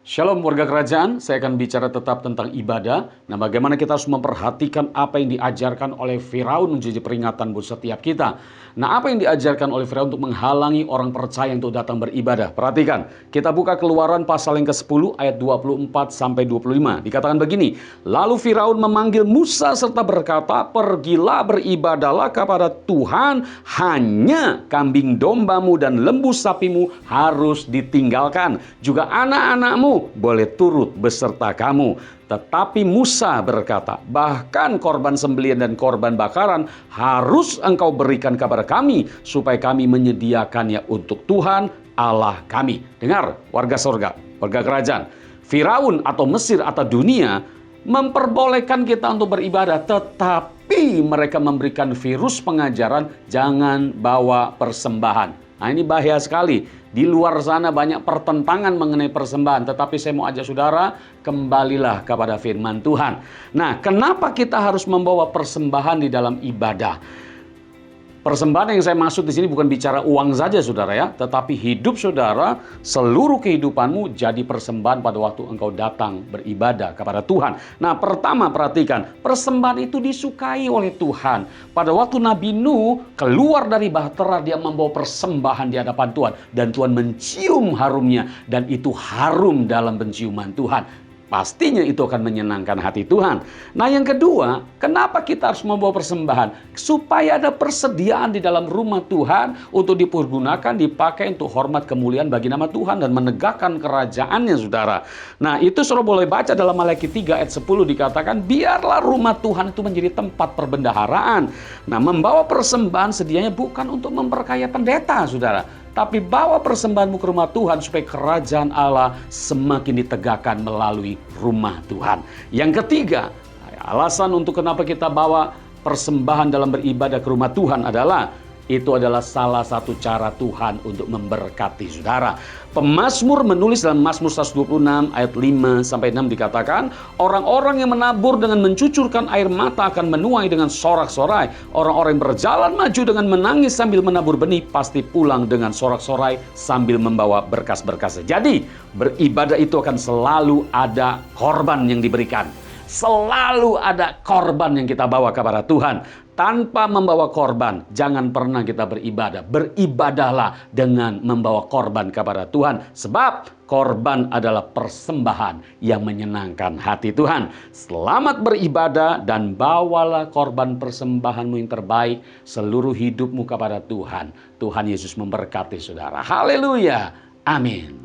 Shalom warga kerajaan, saya akan bicara tetap tentang ibadah. Nah, bagaimana kita harus memperhatikan apa yang diajarkan oleh Firaun menjadi peringatan buat setiap kita. Nah, apa yang diajarkan oleh Firaun untuk menghalangi orang percaya untuk datang beribadah? Perhatikan, kita buka Keluaran pasal yang ke-10 ayat 24 sampai 25. Dikatakan begini, lalu Firaun memanggil Musa serta berkata, pergilah beribadahlah kepada Tuhan, hanya kambing dombamu dan lembu sapimu harus ditinggalkan. Juga anak-anakmu boleh turut beserta kamu. Tetapi Musa berkata, bahkan korban sembelihan dan korban bakaran harus engkau berikan kepada kami, supaya kami menyediakannya untuk Tuhan Allah kami. Dengar warga sorga, warga kerajaan, Firaun atau Mesir atau dunia memperbolehkan kita untuk beribadah, tetapi mereka memberikan virus pengajaran jangan bawa persembahan. Nah, ini bahaya sekali. Di luar sana banyak pertentangan mengenai persembahan. Tetapi saya mau ajak saudara, kembalilah kepada firman Tuhan. Nah, kenapa kita harus membawa persembahan di dalam ibadah? Persembahan yang saya maksud di sini bukan bicara uang saja saudara ya. Tetapi hidup saudara, seluruh kehidupanmu jadi persembahan pada waktu engkau datang beribadah kepada Tuhan. Nah, pertama perhatikan, persembahan itu disukai oleh Tuhan. Pada waktu Nabi Nuh keluar dari bahtera, dia membawa persembahan di hadapan Tuhan. Dan Tuhan mencium harumnya. Dan itu harum dalam penciuman Tuhan. Pastinya itu akan menyenangkan hati Tuhan. Nah, yang kedua, kenapa kita harus membawa persembahan? Supaya ada persediaan di dalam rumah Tuhan untuk dipergunakan, dipakai untuk hormat kemuliaan bagi nama Tuhan dan menegakkan kerajaannya, saudara. Nah, itu saudara boleh baca dalam Maleakhi 3 ayat 10 dikatakan, biarlah rumah Tuhan itu menjadi tempat perbendaharaan. Nah, membawa persembahan sedianya bukan untuk memperkaya pendeta, saudara. Tapi bawa persembahanmu ke rumah Tuhan supaya kerajaan Allah semakin ditegakkan melalui rumah Tuhan. Yang ketiga, alasan untuk kenapa kita bawa persembahan dalam beribadah ke rumah Tuhan adalah itu adalah salah satu cara Tuhan untuk memberkati saudara. Pemazmur menulis dalam Mazmur 126 ayat 5 sampai 6 dikatakan, orang-orang yang menabur dengan mencucurkan air mata akan menuai dengan sorak-sorai. Orang-orang yang berjalan maju dengan menangis sambil menabur benih pasti pulang dengan sorak-sorai sambil membawa berkas-berkas. Jadi beribadah itu akan selalu ada korban yang diberikan. Selalu ada korban yang kita bawa kepada Tuhan. Tanpa membawa korban, jangan pernah kita beribadah. Beribadahlah dengan membawa korban kepada Tuhan. Sebab korban adalah persembahan yang menyenangkan hati Tuhan. Selamat beribadah dan bawalah korban persembahanmu yang terbaik, seluruh hidupmu kepada Tuhan. Tuhan Yesus memberkati saudara. Haleluya. Amin.